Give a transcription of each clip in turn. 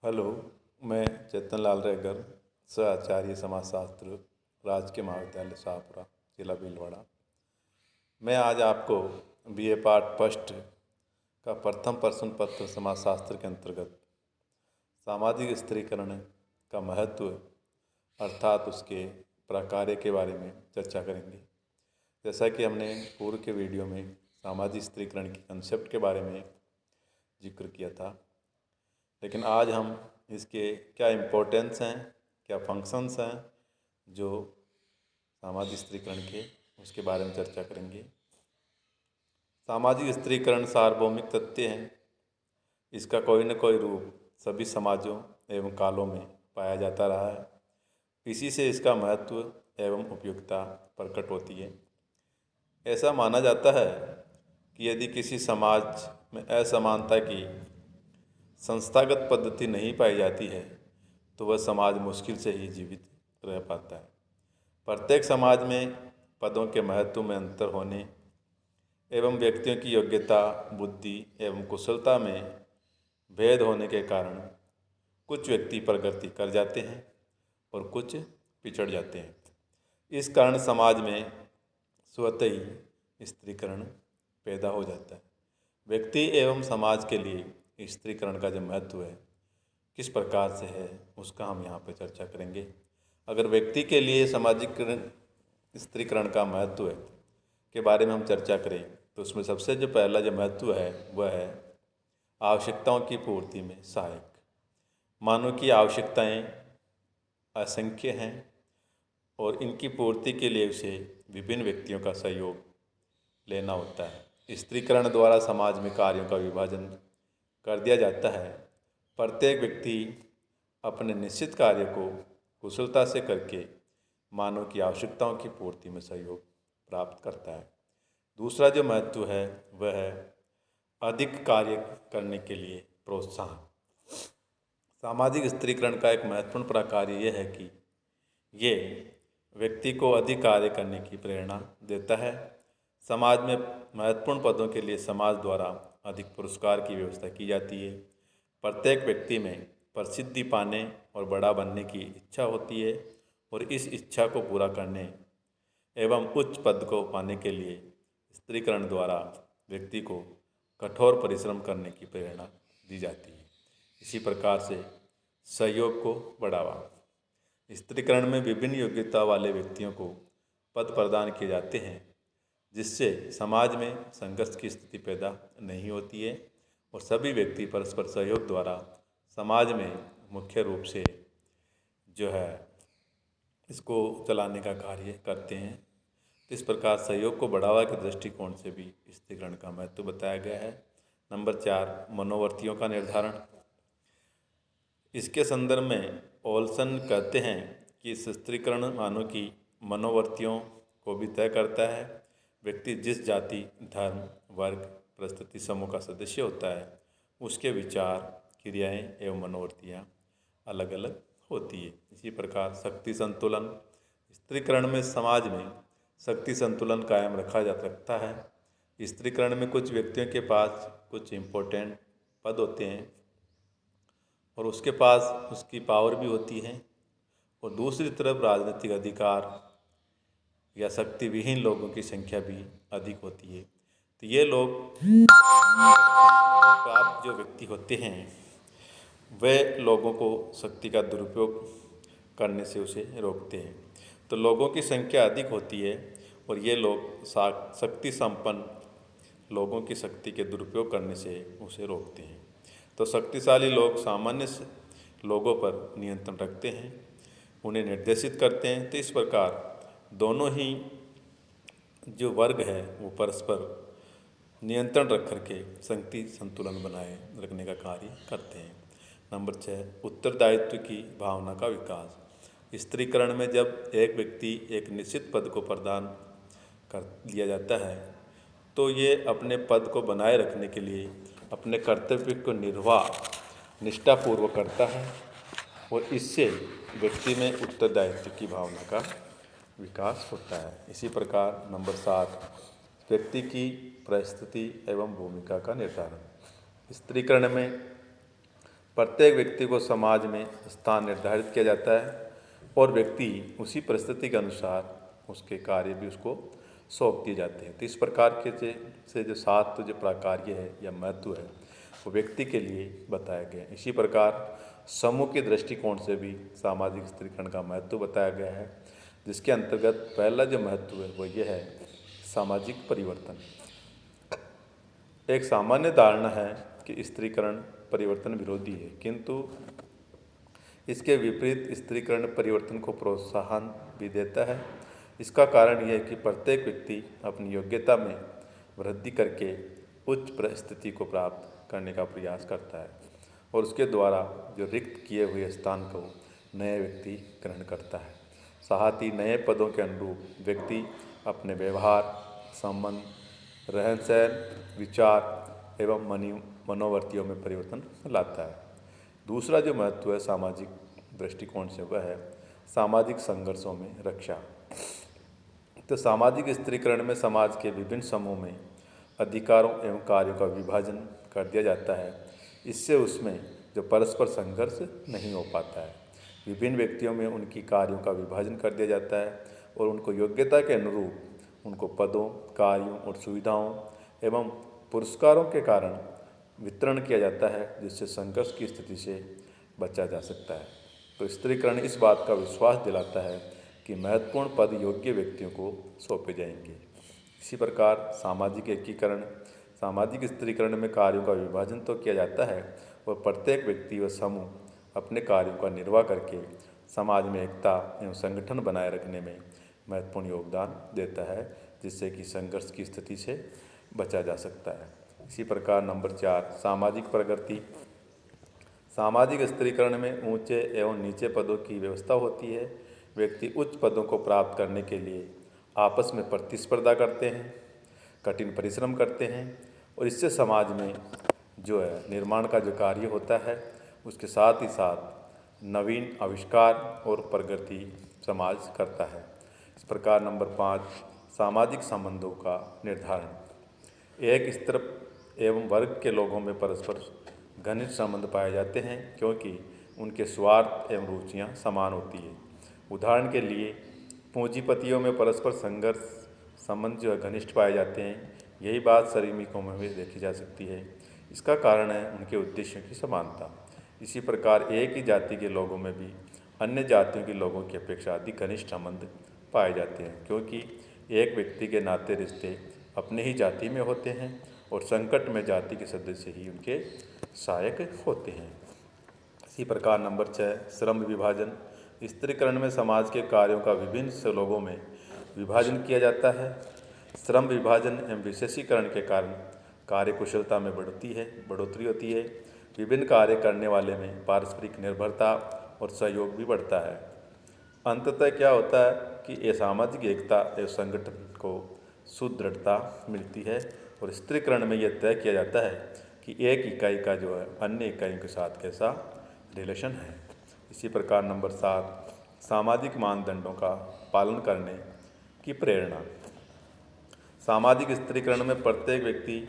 Hello, मैं चेतन लाल रेगर, सह आचार्य समाजशास्त्र, राजकीय महाविद्यालय शाहपुरा, जिला भीलवाड़ा। मैं आज आपको बीए पार्ट फर्स्ट का प्रथम प्रश्न पत्र समाजशास्त्र के अंतर्गत सामाजिक स्थिरीकरण का महत्व अर्थात उसके प्रकार्य के बारे में चर्चा करेंगे। जैसा कि हमने पूर्व के वीडियो में सामाजिक स्थिरीकरण की कंसेप्ट के बारे में जिक्र किया था, लेकिन आज हम इसके क्या इम्पोर्टेंस हैं, क्या फंक्शंस हैं जो सामाजिक स्थिरीकरण के, उसके बारे में चर्चा करेंगे। सामाजिक स्थिरीकरण सार्वभौमिक तथ्य है। इसका कोई न कोई रूप सभी समाजों एवं कालों में पाया जाता रहा है। इसी से इसका महत्व एवं उपयुक्तता प्रकट होती है। ऐसा माना जाता है कि यदि किसी समाज में असमानता की संस्थागत पद्धति नहीं पाई जाती है तो वह समाज मुश्किल से ही जीवित रह पाता है। प्रत्येक समाज में पदों के महत्व में अंतर होने एवं व्यक्तियों की योग्यता, बुद्धि एवं कुशलता में भेद होने के कारण कुछ व्यक्ति प्रगति कर जाते हैं और कुछ पिछड़ जाते हैं। इस कारण समाज में स्वतः ही स्त्रीकरण पैदा हो जाता है। व्यक्ति एवं समाज के लिए स्त्रीकरण का जो महत्व है, किस प्रकार से है, उसका हम यहाँ पर चर्चा करेंगे। अगर व्यक्ति के लिए सामाजिक स्त्रीकरण का महत्व है के बारे में हम चर्चा करें तो उसमें सबसे जो पहला जो महत्व है वह है आवश्यकताओं की पूर्ति में सहायक। मानव की आवश्यकताएं असंख्य हैं और इनकी पूर्ति के लिए उसे विभिन्न व्यक्तियों का सहयोग लेना होता है। स्त्रीकरण द्वारा समाज में कार्यों का विभाजन कर दिया जाता है। प्रत्येक व्यक्ति अपने निश्चित कार्य को कुशलता से करके मानव की आवश्यकताओं की पूर्ति में सहयोग प्राप्त करता है। दूसरा जो महत्व है वह है अधिक कार्य करने के लिए प्रोत्साहन। सामाजिक स्त्रीकरण का एक महत्वपूर्ण प्रकार यह है कि ये व्यक्ति को अधिक कार्य करने की प्रेरणा देता है। समाज में महत्वपूर्ण पदों के लिए समाज द्वारा अधिक पुरस्कार की व्यवस्था की जाती है। प्रत्येक व्यक्ति में प्रसिद्धि पाने और बड़ा बनने की इच्छा होती है और इस इच्छा को पूरा करने एवं उच्च पद को पाने के लिए स्त्रीकरण द्वारा व्यक्ति को कठोर परिश्रम करने की प्रेरणा दी जाती है। इसी प्रकार से सहयोग को बढ़ावा। स्त्रीकरण में विभिन्न योग्यता वाले व्यक्तियों को पद प्रदान किए जाते हैं, जिससे समाज में संघर्ष की स्थिति पैदा नहीं होती है और सभी व्यक्ति परस्पर सहयोग द्वारा समाज में मुख्य रूप से जो है इसको चलाने का कार्य करते हैं। इस प्रकार सहयोग को बढ़ावा के दृष्टिकोण से भी स्त्रीकरण का महत्व बताया गया है। नंबर 4, मनोवर्तियों का निर्धारण। इसके संदर्भ में ओल्सन कहते हैं कि स्त्रीकरण मानव की मनोवर्तियों को भी तय करता है। व्यक्ति जिस जाति, धर्म, वर्ग, परिस्थिति समूह का सदस्य होता है उसके विचार, क्रियाएं एवं मनोवर्तियाँ अलग अलग होती है। इसी प्रकार शक्ति संतुलन। स्त्रीकरण में समाज में शक्ति संतुलन कायम रखा जा सकता है। स्त्रीकरण में कुछ व्यक्तियों के पास कुछ इम्पोर्टेंट पद होते हैं और उसके पास उसकी पावर भी होती है और दूसरी तरफ राजनीतिक अधिकार या शक्ति विहीन लोगों की संख्या भी अधिक होती है। तो ये लोग प्राप्त जो व्यक्ति होते हैं वे लोगों को शक्ति का दुरुपयोग करने से उसे रोकते हैं। तो लोगों की संख्या अधिक होती है और ये लोग शक्ति संपन्न लोगों की शक्ति के दुरुपयोग करने से उसे रोकते हैं। तो शक्तिशाली लोग सामान्य लोगों पर नियंत्रण रखते हैं, उन्हें निर्देशित करते हैं। तो इस प्रकार दोनों ही जो वर्ग है वो परस्पर नियंत्रण रख करके शक्ति संतुलन बनाए रखने का कार्य करते हैं। नंबर 6, उत्तरदायित्व की भावना का विकास। स्त्रीकरण में जब एक व्यक्ति एक निश्चित पद को प्रदान कर लिया जाता है तो ये अपने पद को बनाए रखने के लिए अपने कर्तव्य को निर्वाह निष्ठापूर्वक करता है और इससे व्यक्ति में उत्तरदायित्व की भावना का विकास होता है। इसी प्रकार नंबर 7, व्यक्ति की परिस्थिति एवं भूमिका का निर्धारण। स्त्रीकरण में प्रत्येक व्यक्ति को समाज में स्थान निर्धारित किया जाता है और व्यक्ति उसी परिस्थिति के अनुसार उसके कार्य भी उसको सौंप दिए जाते हैं। तो इस प्रकार के से जो 7 जो प्रकार्य है या महत्व है वो व्यक्ति के लिए बताया गया है। इसी प्रकार समूह के दृष्टिकोण से भी सामाजिक स्थिरीकरण का महत्व बताया गया है, जिसके अंतर्गत पहला जो महत्व है वो ये है सामाजिक परिवर्तन। एक सामान्य धारणा है कि स्त्रीकरण परिवर्तन विरोधी है, किंतु इसके विपरीत स्त्रीकरण परिवर्तन को प्रोत्साहन भी देता है। इसका कारण यह है कि प्रत्येक व्यक्ति अपनी योग्यता में वृद्धि करके उच्च परिस्थिति को प्राप्त करने का प्रयास करता है और उसके द्वारा जो रिक्त किए हुए स्थान को नए व्यक्ति ग्रहण करता है। साथ ही नए पदों के अनुरूप व्यक्ति अपने व्यवहार, संबंध, रहन सहन, विचार एवं मनोवृत्तियों में परिवर्तन लाता है। दूसरा जो महत्व है सामाजिक दृष्टिकोण से वह है सामाजिक संघर्षों में रक्षा। तो सामाजिक स्त्रीकरण में समाज के विभिन्न समूह में अधिकारों एवं कार्यों का विभाजन कर दिया जाता है। इससे उसमें जो परस्पर संघर्ष नहीं हो पाता है। विभिन्न व्यक्तियों में उनकी कार्यों का विभाजन कर दिया जाता है और उनको योग्यता के अनुरूप उनको पदों, कार्यों और सुविधाओं एवं पुरस्कारों के कारण वितरण किया जाता है, जिससे संघर्ष की स्थिति से बचा जा सकता है। तो स्त्रीकरण इस बात का विश्वास दिलाता है कि महत्वपूर्ण पद योग्य व्यक्तियों को सौंपे जाएंगे। इसी प्रकार सामाजिक एकीकरण, सामाजिक स्त्रीकरण में कार्यों का विभाजन तो किया जाता है और प्रत्येक व्यक्ति व समूह अपने कार्यों का निर्वाह करके समाज में एकता एवं संगठन बनाए रखने में महत्वपूर्ण योगदान देता है, जिससे कि संघर्ष की स्थिति से बचा जा सकता है। इसी प्रकार नंबर 4 सामाजिक प्रगति। सामाजिक स्त्रीकरण में ऊंचे एवं नीचे पदों की व्यवस्था होती है। व्यक्ति उच्च पदों को प्राप्त करने के लिए आपस में प्रतिस्पर्धा करते हैं, कठिन परिश्रम करते हैं और इससे समाज में जो है निर्माण का जो कार्य होता है उसके साथ ही साथ नवीन आविष्कार और प्रगति समाज करता है। इस प्रकार नंबर 5 सामाजिक संबंधों का निर्धारण। एक स्तर एवं वर्ग के लोगों में परस्पर घनिष्ठ संबंध पाए जाते हैं, क्योंकि उनके स्वार्थ एवं रुचियाँ समान होती है। उदाहरण के लिए पूंजीपतियों में परस्पर संघर्ष संबंध जो है घनिष्ठ पाए जाते हैं। यही बात श्रमिकों में भी देखी जा सकती है। इसका कारण है उनके उद्देश्यों की समानता। इसी प्रकार एक ही जाति के लोगों में भी अन्य जातियों के लोगों की अपेक्षा अधिक घनिष्ठ संबंध पाए जाते हैं, क्योंकि एक व्यक्ति के नाते रिश्ते अपने ही जाति में होते हैं और संकट में जाति के सदस्य ही उनके सहायक होते हैं। इसी प्रकार नंबर 6 श्रम विभाजन। स्त्रीकरण में समाज के कार्यों का विभिन्न लोगों में विभाजन किया जाता है। श्रम विभाजन एवं विशेषीकरण के कारण कार्य कुशलता में बढ़ोतरी होती है। विभिन्न कार्य करने वाले में पारस्परिक निर्भरता और सहयोग भी बढ़ता है। अंततः क्या होता है कि ये सामाजिक एकता एवं संगठन को सुदृढ़ता मिलती है और स्त्रीकरण में यह तय किया जाता है कि एक इकाई का जो है अन्य इकाइयों के साथ कैसा रिलेशन है। इसी प्रकार नंबर 7 सामाजिक मानदंडों का पालन करने की प्रेरणा। सामाजिक स्त्रीकरण में प्रत्येक व्यक्ति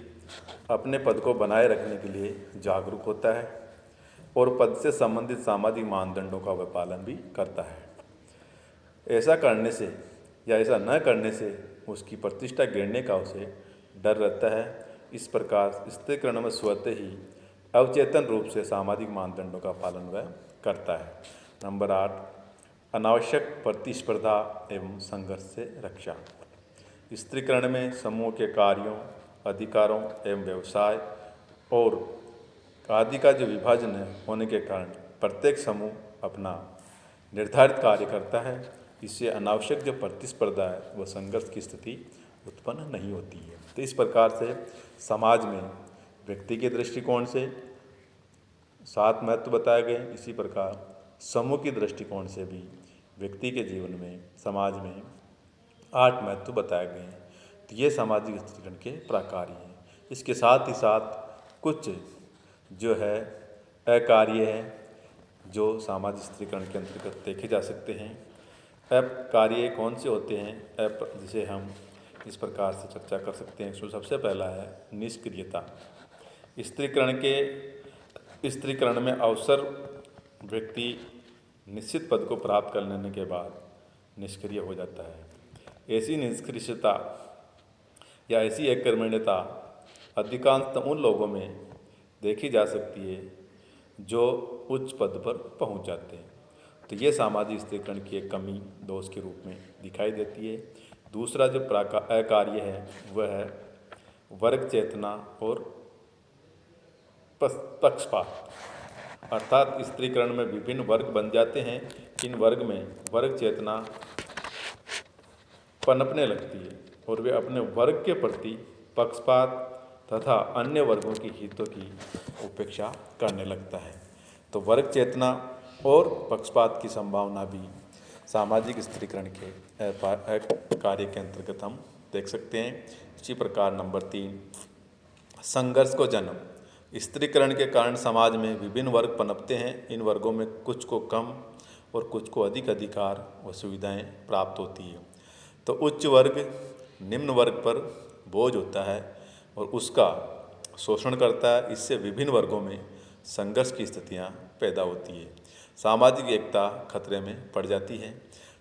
अपने पद को बनाए रखने के लिए जागरूक होता है और पद से संबंधित सामाजिक मानदंडों का वह पालन भी करता है। ऐसा करने से या ऐसा न करने से उसकी प्रतिष्ठा गिरने का उसे डर रहता है। इस प्रकार स्त्रीकरण में स्वतः ही अवचेतन रूप से सामाजिक मानदंडों का पालन वह करता है। नंबर 8 अनावश्यक प्रतिस्पर्धा एवं संघर्ष से रक्षा। स्त्रीकरण में समूह के कार्यों, अधिकारों एवं व्यवसाय और आदि का जो विभाजन है होने के कारण प्रत्येक समूह अपना निर्धारित कार्य करता है। इससे अनावश्यक जो प्रतिस्पर्धा है वह संघर्ष की स्थिति उत्पन्न नहीं होती है। तो इस प्रकार से समाज में व्यक्ति के दृष्टिकोण से 7 महत्व बताए गए। इसी प्रकार समूह की दृष्टिकोण से भी व्यक्ति के जीवन में, समाज में 8 महत्व बताए गए हैं। तो ये सामाजिक स्त्रीकरण के प्रकार हैं। इसके साथ ही साथ कुछ जो है अकार्य हैं जो सामाजिक स्त्रीकरण के अंतर्गत देखे जा सकते हैं। अकार्य कौन से होते हैं, जिसे हम इस प्रकार से चर्चा कर सकते हैं। इसमें सबसे पहला है निष्क्रियता। स्त्रीकरण के स्त्रीकरण में अवसर व्यक्ति निश्चित पद को प्राप्त कर लेने के बाद निष्क्रिय हो जाता है। ऐसी निष्क्रियता या ऐसी अकर्मण्यता अधिकांशतः उन लोगों में देखी जा सकती है जो उच्च पद पर पहुंच जाते हैं। तो ये सामाजिक स्त्रीकरण की एक कमी दोष के रूप में दिखाई देती है। दूसरा जो अकार्य है वह है वर्ग चेतना और पक्षपात, अर्थात स्त्रीकरण में विभिन्न वर्ग बन जाते हैं। इन वर्ग में वर्ग चेतना पनपने लगती है और वे अपने वर्ग के प्रति पक्षपात तथा अन्य वर्गों की हितों की उपेक्षा करने लगता है। तो वर्ग चेतना और पक्षपात की संभावना भी सामाजिक स्त्रीकरण के कार्य के अंतर्गत हम देख सकते हैं। इसी प्रकार नंबर 3, संघर्ष को जन्म। स्त्रीकरण के कारण समाज में विभिन्न वर्ग पनपते हैं। इन वर्गों में कुछ को कम और कुछ को अधिक अधिकार व सुविधाएं प्राप्त होती है। तो उच्च वर्ग निम्न वर्ग पर बोझ होता है और उसका शोषण करता है। इससे विभिन्न वर्गों में संघर्ष की स्थितियां पैदा होती है। सामाजिक एकता खतरे में पड़ जाती है।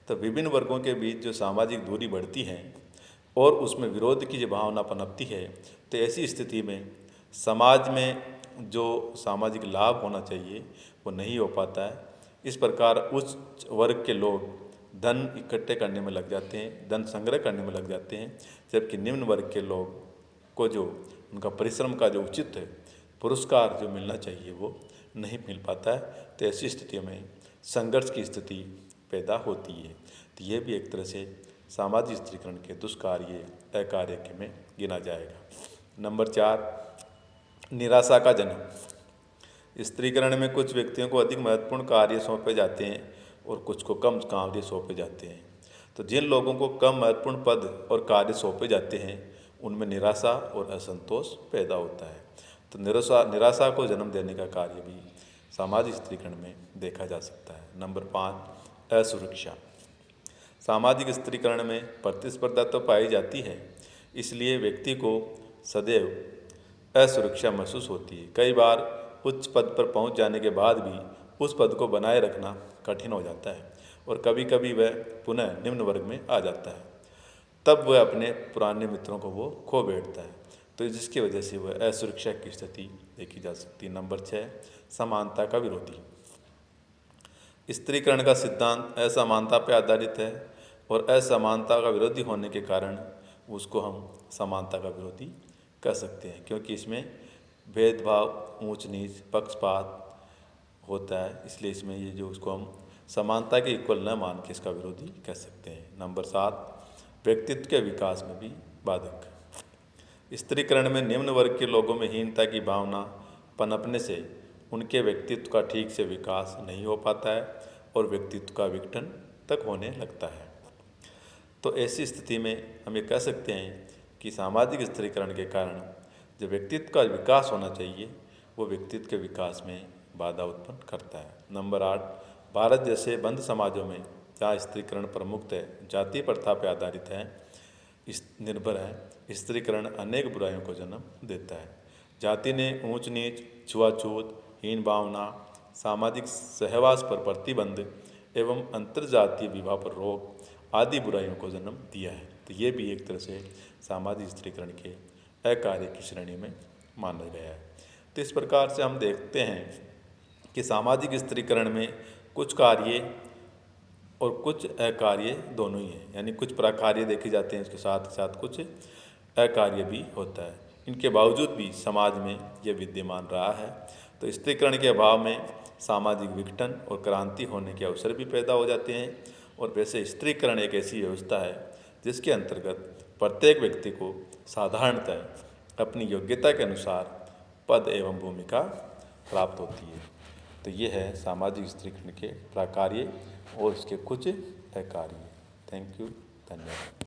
तो विभिन्न वर्गों के बीच जो सामाजिक दूरी बढ़ती है और उसमें विरोध की जो भावना पनपती है, तो ऐसी स्थिति में समाज में जो सामाजिक लाभ होना चाहिए वो नहीं हो पाता है। इस प्रकार उच्च वर्ग के लोग धन इकट्ठे करने में लग जाते हैं, धन संग्रह करने में लग जाते हैं, जबकि निम्न वर्ग के लोग को जो उनका परिश्रम का जो उचित है पुरस्कार जो मिलना चाहिए वो नहीं मिल पाता है। तो ऐसी स्थिति में संघर्ष की स्थिति पैदा होती है। तो ये भी एक तरह से सामाजिक स्त्रीकरण के दुष्कार्य अकार्य में गिना जाएगा। नंबर 4, निराशा का जन्म। स्त्रीकरण में कुछ व्यक्तियों को अधिक महत्वपूर्ण कार्य सौंपे जाते हैं और कुछ को कम कार्य सौंपे जाते हैं। तो जिन लोगों को कम महत्वपूर्ण पद और कार्य सौंपे जाते हैं उनमें निराशा और असंतोष पैदा होता है। तो निराशा को जन्म देने का कार्य भी सामाजिक स्त्रीकरण में देखा जा सकता है। नंबर 5, असुरक्षा। सामाजिक स्त्रीकरण में प्रतिस्पर्धा तो पाई जाती है, इसलिए व्यक्ति को सदैव असुरक्षा महसूस होती है। कई बार उच्च पद पर पहुंच जाने के बाद भी उस पद को बनाए रखना कठिन हो जाता है और कभी कभी वह पुनः निम्न वर्ग में आ जाता है। तब वह अपने पुराने मित्रों को वो खो बैठता है, तो जिसकी वजह से वह असुरक्षा की स्थिति देखी जा सकती है। नंबर 6, समानता का विरोधी। स्त्रीकरण का सिद्धांत असमानता पर आधारित है और असमानता का विरोधी होने के कारण उसको हम समानता का विरोधी कह सकते हैं, क्योंकि इसमें भेदभाव, ऊंच नीच, पक्षपात होता है। इसलिए इसमें ये जो उसको हम समानता के इक्वल न मान के इसका विरोधी कह सकते हैं। नंबर 7, व्यक्तित्व के विकास में भी बाधक। स्त्रीकरण में निम्न वर्ग के लोगों में हीनता की भावना पनपने से उनके व्यक्तित्व का ठीक से विकास नहीं हो पाता है और व्यक्तित्व का विघटन तक होने लगता है। तो ऐसी स्थिति में हम ये कह सकते हैं कि सामाजिक स्त्रीकरण के कारण जो व्यक्तित्व का विकास होना चाहिए वो व्यक्तित्व के विकास में बाधा उत्पन्न करता है। नंबर 8, भारत जैसे बंद समाजों में जहाँ स्त्रीकरण प्रमुखतः जाति प्रथा पर आधारित है, निर्भर है, स्त्रीकरण अनेक बुराइयों को जन्म देता है। जाति ने ऊंच नीच, छुआछूत, हीन भावना, सामाजिक सहवास पर प्रतिबंध एवं अंतर्जातीय विवाह पर रोक आदि बुराइयों को जन्म दिया है। तो ये भी एक तरह से सामाजिक स्त्रीकरण के अकार्य की श्रेणी में माना गया है। तो इस प्रकार से हम देखते हैं कि सामाजिक स्त्रीकरण में कुछ कार्य और कुछ अकार्य दोनों ही हैं, यानी कुछ प्रकार्य देखे जाते हैं, इसके साथ साथ कुछ अकार्य भी होता है। इनके बावजूद भी समाज में यह विद्यमान रहा है। तो स्त्रीकरण के अभाव में सामाजिक विघटन और क्रांति होने के अवसर भी पैदा हो जाते हैं। और वैसे स्त्रीकरण एक ऐसी व्यवस्था है जिसके अंतर्गत प्रत्येक व्यक्ति को साधारणतः अपनी योग्यता के अनुसार पद एवं भूमिका प्राप्त होती है। तो ये है सामाजिक स्त्रीकरण के प्रकार्य और इसके कुछ अकार्य। थैंक यू, धन्यवाद।